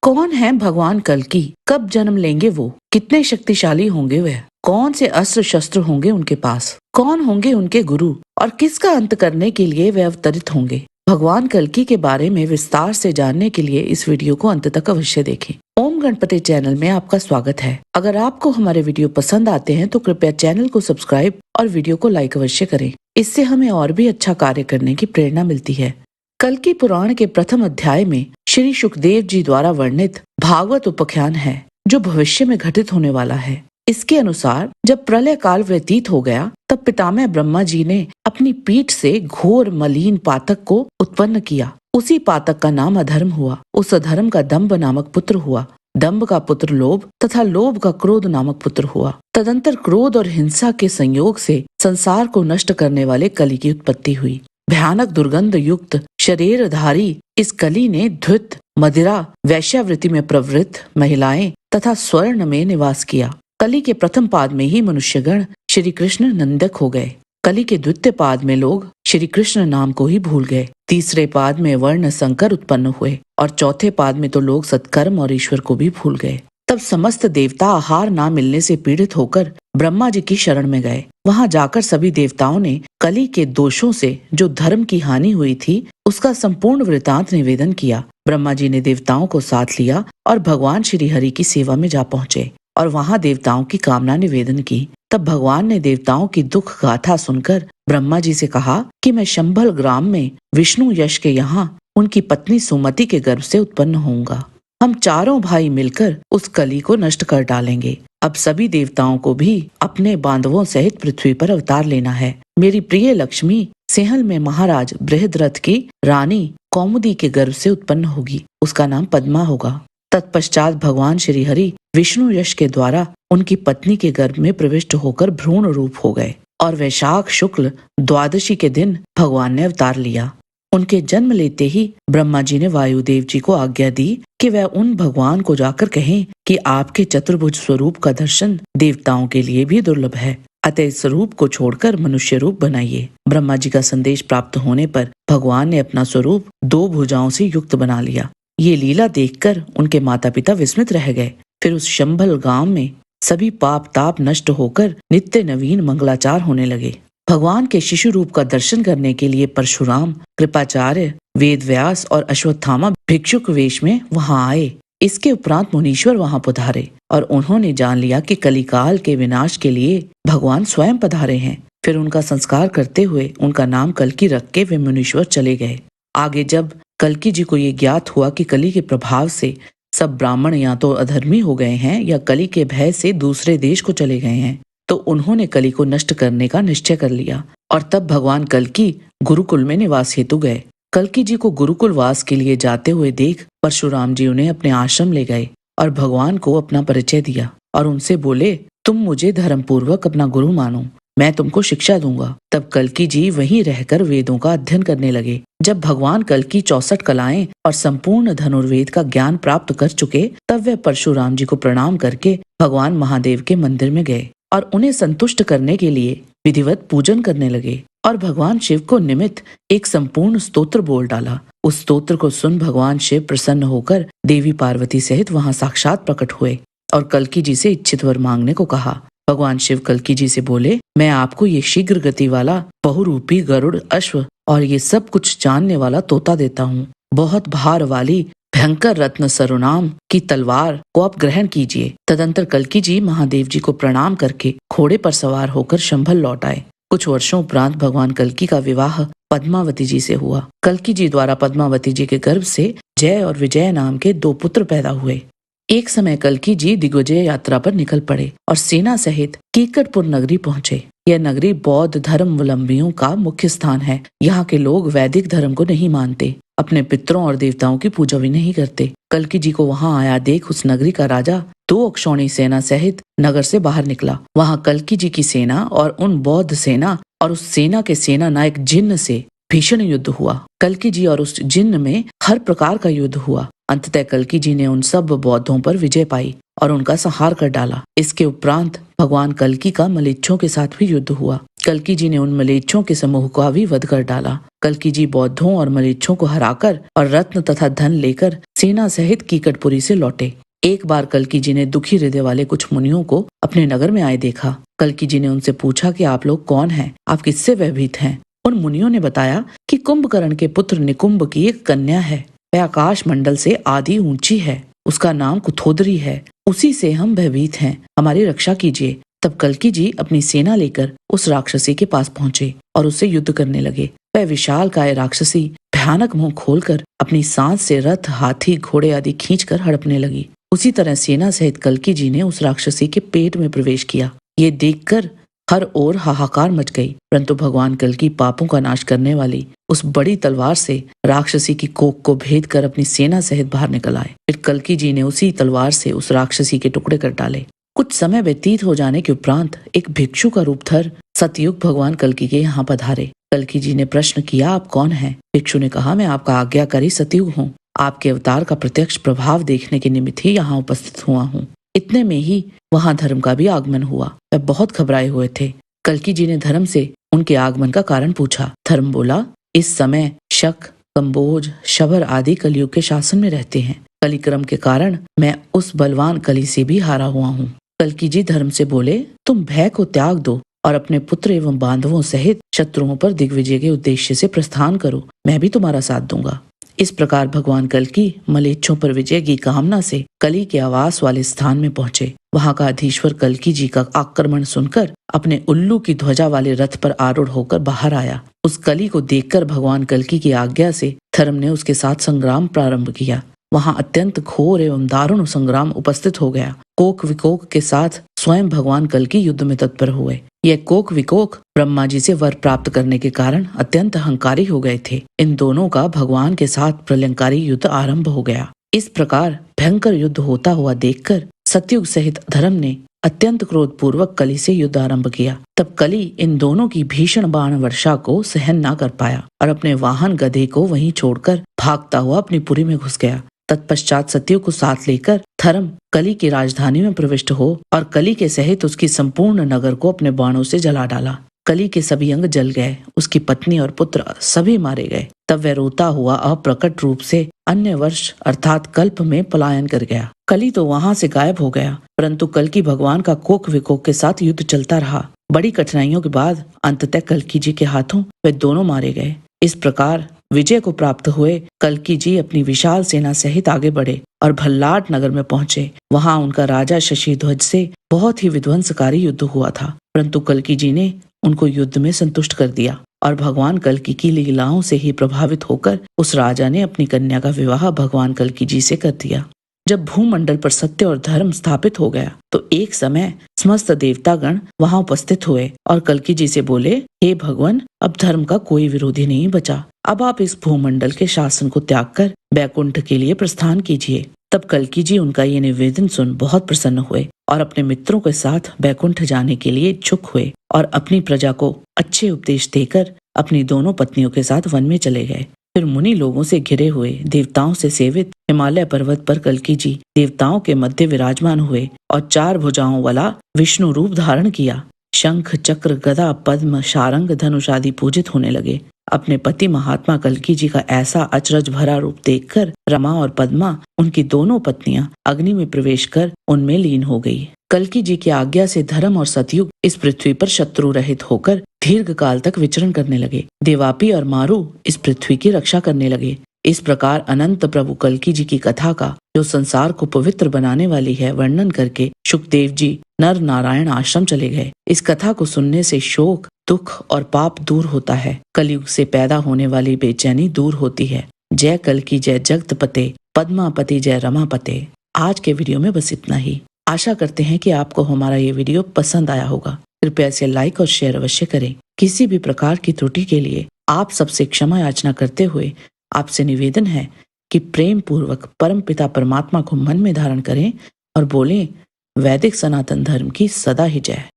कौन है भगवान कल्कि? कब जन्म लेंगे वो? कितने शक्तिशाली होंगे वह? कौन से अस्त्र शस्त्र होंगे उनके पास? कौन होंगे उनके गुरु? और किसका अंत करने के लिए वे अवतरित होंगे? भगवान कल्कि के बारे में विस्तार से जानने के लिए इस वीडियो को अंत तक अवश्य देखें। ओम गणपति चैनल में आपका स्वागत है। अगर आपको हमारे वीडियो पसंद आते हैं तो कृपया चैनल को सब्सक्राइब और वीडियो को लाइक अवश्य करें। इससे हमें और भी अच्छा कार्य करने की प्रेरणा मिलती है। कल्कि पुराण के प्रथम अध्याय में श्री सुखदेव जी द्वारा वर्णित भागवत उपाख्यान है, जो भविष्य में घटित होने वाला है। इसके अनुसार जब प्रलय काल व्यतीत हो गया, तब पितामह ब्रह्मा जी ने अपनी पीठ से घोर मलिन पातक को उत्पन्न किया। उसी पातक का नाम अधर्म हुआ। उस अधर्म का दंभ नामक पुत्र हुआ। दंभ का पुत्र लोभ तथा लोभ का क्रोध नामक पुत्र हुआ। तदंतर क्रोध और हिंसा के संयोग से संसार को नष्ट करने वाले कलि की उत्पत्ति हुई। भयानक दुर्गंध युक्त शरीरधारी इस कलि ने धृत, मदिरा, वैश्यावृत्ति में प्रवृत्त महिलाएं तथा स्वर्ण में निवास किया। कलि के प्रथम पाद में ही मनुष्यगण श्री कृष्ण नंदक हो गए। कलि के द्वितीय पाद में लोग श्री कृष्ण नाम को ही भूल गए। तीसरे पाद में वर्ण संकर उत्पन्न हुए और चौथे पाद में तो लोग सत्कर्म और ईश्वर को भी भूल गए। तब समस्त देवता आहार ना मिलने से पीड़ित होकर ब्रह्मा जी की शरण में गए। वहां जाकर सभी देवताओं ने कलि के दोषों से जो धर्म की हानि हुई थी, उसका संपूर्ण वृतांत निवेदन किया। ब्रह्मा जी ने देवताओं को साथ लिया और भगवान श्री हरि की सेवा में जा पहुँचे और वहां देवताओं की कामना निवेदन की। तब भगवान ने देवताओं की दुख गाथा सुनकर ब्रह्मा जी से कहा कि मैं शंभल ग्राम में विष्णु यश के यहाँ उनकी पत्नी सुमति के गर्भ से उत्पन्न होऊंगा। हम चारों भाई मिलकर उस कलि को नष्ट कर डालेंगे। अब सभी देवताओं को भी अपने बांधवों सहित पृथ्वी पर अवतार लेना है। मेरी प्रिय लक्ष्मी सेहल में महाराज बृहद्रथ की रानी कौमुदी के गर्भ से उत्पन्न होगी। उसका नाम पद्मा होगा। तत्पश्चात भगवान श्री हरि विष्णु यश के द्वारा उनकी पत्नी के गर्भ में प्रविष्ट होकर भ्रूण रूप हो गए और वैशाख शुक्ल द्वादशी के दिन भगवान ने अवतार लिया। उनके जन्म लेते ही ब्रह्मा जी ने वायुदेव जी को आज्ञा दी कि वह उन भगवान को जाकर कहें कि आपके चतुर्भुज स्वरूप का दर्शन देवताओं के लिए भी दुर्लभ है, अतः इस स्वरूप को छोड़कर मनुष्य रूप बनाइए। ब्रह्मा जी का संदेश प्राप्त होने पर भगवान ने अपना स्वरूप 2 भुजाओं से युक्त बना लिया। ये लीला देखकर उनके माता पिता विस्मित रह गए। फिर उस शंभल गांव में सभी पाप ताप नष्ट होकर नित्य नवीन मंगलाचार होने लगे। भगवान के शिशु रूप का दर्शन करने के लिए परशुराम, कृपाचार्य, वेद व्यास और अश्वत्थामा भिक्षुक वेश में वहां आए। इसके उपरांत मुनीश्वर वहां पधारे और उन्होंने जान लिया कि कलिकाल के विनाश के लिए भगवान स्वयं पधारे हैं। फिर उनका संस्कार करते हुए उनका नाम कल्कि रख के वे मुनीश्वर चले गए। आगे जब कल्कि जी को ये ज्ञात हुआ कि कलि के प्रभाव से सब ब्राह्मण या तो अधर्मी हो गए हैं या कलि के भय से दूसरे देश को चले गए हैं, तो उन्होंने कलि को नष्ट करने का निश्चय कर लिया और तब भगवान कल्कि गुरुकुल में निवास हेतु गए। कल्कि जी को गुरुकुल वास के लिए जाते हुए देख परशुराम जी उन्हें अपने आश्रम ले गए और भगवान को अपना परिचय दिया और उनसे बोले, तुम मुझे धर्म पूर्वक अपना गुरु मानो, मैं तुमको शिक्षा दूंगा। तब कल्कि जी वहीं रहकर वेदों का अध्ययन करने लगे। जब भगवान कल्कि 64 कलाएं और संपूर्ण धनुर्वेद का ज्ञान प्राप्त कर चुके, तब वे परशुराम जी को प्रणाम करके भगवान महादेव के मंदिर में गए और उन्हें संतुष्ट करने के लिए विधिवत पूजन करने लगे और भगवान शिव को निमित्त एक संपूर्ण स्तोत्र बोल डाला। उस स्तोत्र को सुन भगवान शिव प्रसन्न होकर देवी पार्वती सहित वहां साक्षात प्रकट हुए और कल्कि जी से इच्छित वर मांगने को कहा। भगवान शिव कल्कि जी से बोले, मैं आपको ये शीघ्र गति वाला बहुरूपी गरुड़, अश्व और ये सब कुछ जानने वाला तोता देता हूँ। बहुत भार वाली भयंकर रत्न सरुनाम की तलवार को आप ग्रहण कीजिए। तदंतर कल्कि जी महादेव जी को प्रणाम करके घोड़े पर सवार होकर शंभल लौट आए। कुछ वर्षों उपरांत भगवान कल्कि का विवाह पद्मावती जी से हुआ। कल्कि जी द्वारा पद्मावती जी के गर्भ से जय और विजय नाम के 2 पुत्र पैदा हुए। एक समय कल्कि जी दिग्विजय यात्रा पर निकल पड़े और सेना सहित कीकटपुर नगरी पहुँचे। यह नगरी बौद्ध धर्मावलंबियों का मुख्य स्थान है। यहाँ के लोग वैदिक धर्म को नहीं मानते, अपने पितरों और देवताओं की पूजा भी नहीं करते। कल्कि जी को वहां आया देख उस नगरी का राजा 2 अक्षौणी सेना सहित नगर से बाहर निकला। वहां कल्कि जी की सेना और उन बौद्ध सेना और उस सेना के सेना नायक जिन्न से भीषण युद्ध हुआ। कल्कि जी और उस जिन्न में हर प्रकार का युद्ध हुआ। अंततः कल्कि जी ने उन सब बौद्धों पर विजय पाई और उनका संहार कर डाला। इसके उपरांत भगवान कल्कि का मलेच्छों के साथ भी युद्ध हुआ। कल्की जी ने उन मलेच्छों के समूह का भी वध कर डाला। कल्की जी बौद्धों और मलेच्छों को हराकर और रत्न तथा धन लेकर सेना सहित कीकटपुरी से लौटे। एक बार कल्की जी ने दुखी हृदय वाले कुछ मुनियों को अपने नगर में आए देखा। कल्की जी ने उनसे पूछा कि आप लोग कौन हैं, आप किससे भयभीत हैं। उन मुनियों ने बताया कि कुंभकर्ण के पुत्र निकुंभ की एक कन्या है। वह आकाश मंडल से आधी ऊंची है। उसका नाम कुथोदरी है। उसी से हम भयभीत हैं, हमारी रक्षा कीजिए। तब कल्की जी अपनी सेना लेकर उस राक्षसी के पास पहुंचे और उससे युद्ध करने लगे। वह विशाल काय राक्षसी भयानक मुंह खोलकर अपनी सांस से रथ, हाथी, घोड़े आदि खींचकर हड़पने लगी। उसी तरह सेना सहित कल्की जी ने उस राक्षसी के पेट में प्रवेश किया। ये देखकर हर ओर हाहाकार मच गई, परंतु भगवान कल्की पापों का नाश करने वाली उस बड़ी तलवार से राक्षसी की कोख को भेद कर अपनी सेना सहित बाहर निकल आए। फिर कल्की जी ने उसी तलवार से उस राक्षसी के टुकड़े कर डाले। कुछ समय व्यतीत हो जाने के उपरांत एक भिक्षु का रूप धर सतयुग भगवान कल्की के यहाँ पधारे। कल्की जी ने प्रश्न किया, आप कौन हैं? भिक्षु ने कहा, मैं आपका आज्ञाकारी सतयुग हूँ। आपके अवतार का प्रत्यक्ष प्रभाव देखने के निमित्त ही यहाँ उपस्थित हुआ हूँ। इतने में ही वहाँ धर्म का भी आगमन हुआ। वह बहुत घबराए हुए थे। कल्की जी ने धर्म से उनके आगमन का कारण पूछा। धर्म बोला, इस समय शक, कंबोज, शबर आदि कलयुग के शासन में रहते हैं। कलिक्रम के कारण मैं उस बलवान कली से भी हारा हुआ हूँ। कल्की जी धर्म से बोले, तुम भय को त्याग दो और अपने पुत्र एवं बांधवों सहित शत्रुओं पर दिग्विजय के उद्देश्य से प्रस्थान करो। मैं भी तुम्हारा साथ दूंगा। इस प्रकार भगवान कल्की मलेच्छों पर विजय की कामना से कली के आवास वाले स्थान में पहुंचे। वहां का अधीश्वर कल्की जी का आक्रमण सुनकर अपने उल्लू की ध्वजा वाले रथ पर आरूढ़ होकर बाहर आया। उस कली को देखकर भगवान कल्की की आज्ञा से धर्म ने उसके साथ संग्राम प्रारंभ किया। वहां अत्यंत घोर एवं दारुण संग्राम उपस्थित हो गया। कोक विकोक के साथ स्वयं भगवान कल्की युद्ध में तत्पर हुए। यह कोक विकोक ब्रह्मा जी से वर प्राप्त करने के कारण अत्यंत अहंकारी हो गए थे। इन दोनों का भगवान के साथ प्रलयंकारी युद्ध आरंभ हो गया। इस प्रकार भयंकर युद्ध होता हुआ देखकर सतयुग सहित धर्म ने अत्यंत क्रोध पूर्वक कली से युद्ध आरंभ किया। तब कली इन दोनों की भीषण बाण वर्षा को सहन न कर पाया और अपने वाहन गधे को वहीं छोड़कर भागता हुआ अपनी पुरी में घुस गया। तत्पश्चात सतयुग को साथ लेकर धर्म कली की राजधानी में प्रविष्ट हो और कली के सहित उसकी संपूर्ण नगर को अपने बाणों से जला डाला। कली के सभी अंग जल गए। उसकी पत्नी और पुत्र सभी मारे गए। तब वह रोता हुआ अप्रकट रूप से अन्य वर्ष अर्थात कल्प में पलायन कर गया। कली तो वहां से गायब हो गया, परंतु कल्की भगवान का कोक विकोक के साथ युद्ध चलता रहा। बड़ी कठिनाइयों के बाद अंततः कल्की जी के हाथों वे दोनों मारे गए। इस प्रकार विजय को प्राप्त हुए कल्की जी अपनी विशाल सेना सहित आगे बढ़े और भल्लाट नगर में पहुंचे। वहां उनका राजा शशिध्वज से बहुत ही विध्वंसकारी युद्ध हुआ था, परंतु कल्की जी ने उनको युद्ध में संतुष्ट कर दिया और भगवान कल्की की लीलाओं से ही प्रभावित होकर उस राजा ने अपनी कन्या का विवाह भगवान कल्की जी से कर दिया। जब भूमंडल पर सत्य और धर्म स्थापित हो गया तो एक समय समस्त देवतागण वहां उपस्थित हुए और कल्की जी से बोले, हे भगवान, अब धर्म का कोई विरोधी नहीं बचा। अब आप इस भूमंडल के शासन को त्याग कर बैकुंठ के लिए प्रस्थान कीजिए। तब कल्की जी उनका ये निवेदन सुन बहुत प्रसन्न हुए और अपने मित्रों के साथ बैकुंठ जाने के लिए इच्छुक हुए और अपनी प्रजा को अच्छे उपदेश देकर अपनी दोनों पत्नियों के साथ वन में चले गए। फिर मुनि लोगों से घिरे हुए देवताओं से सेवित हिमालय पर्वत पर कल्की जी देवताओं के मध्य विराजमान हुए और 4 भुजाओं वाला विष्णु रूप धारण किया। शंख, चक्र, गदा, पद्म, शारंग, धनुष आदि पूजित होने लगे। अपने पति महात्मा कल्की जी का ऐसा अचरज भरा रूप देखकर रमा और पद्मा, उनकी दोनों पत्नियां, अग्नि में प्रवेश कर उनमें लीन हो गई। कल्की जी की आज्ञा से धर्म और सतयुग इस पृथ्वी पर शत्रु रहित होकर दीर्घ काल तक विचरण करने लगे। देवापी और मारु इस पृथ्वी की रक्षा करने लगे। इस प्रकार अनंत प्रभु कल्की जी की कथा का, जो संसार को पवित्र बनाने वाली है, वर्णन करके सुखदेव जी नर नारायण आश्रम चले गए। इस कथा को सुनने से शोक, दुख और पाप दूर होता है। कलयुग से पैदा होने वाली बेचैनी दूर होती है। जय कल्की, जय जगतपते, पद्मापति, जय रमापते। आज के वीडियो में बस इतना ही। आशा करते हैं कि आपको हमारा ये वीडियो पसंद आया होगा। कृपया इसे लाइक और शेयर अवश्य करें। किसी भी प्रकार की त्रुटि के लिए आप सबसे क्षमा याचना करते हुए आपसे निवेदन है कि प्रेम पूर्वक परम पिता परमात्मा को मन में धारण करें और बोलें, वैदिक सनातन धर्म की सदा ही जय।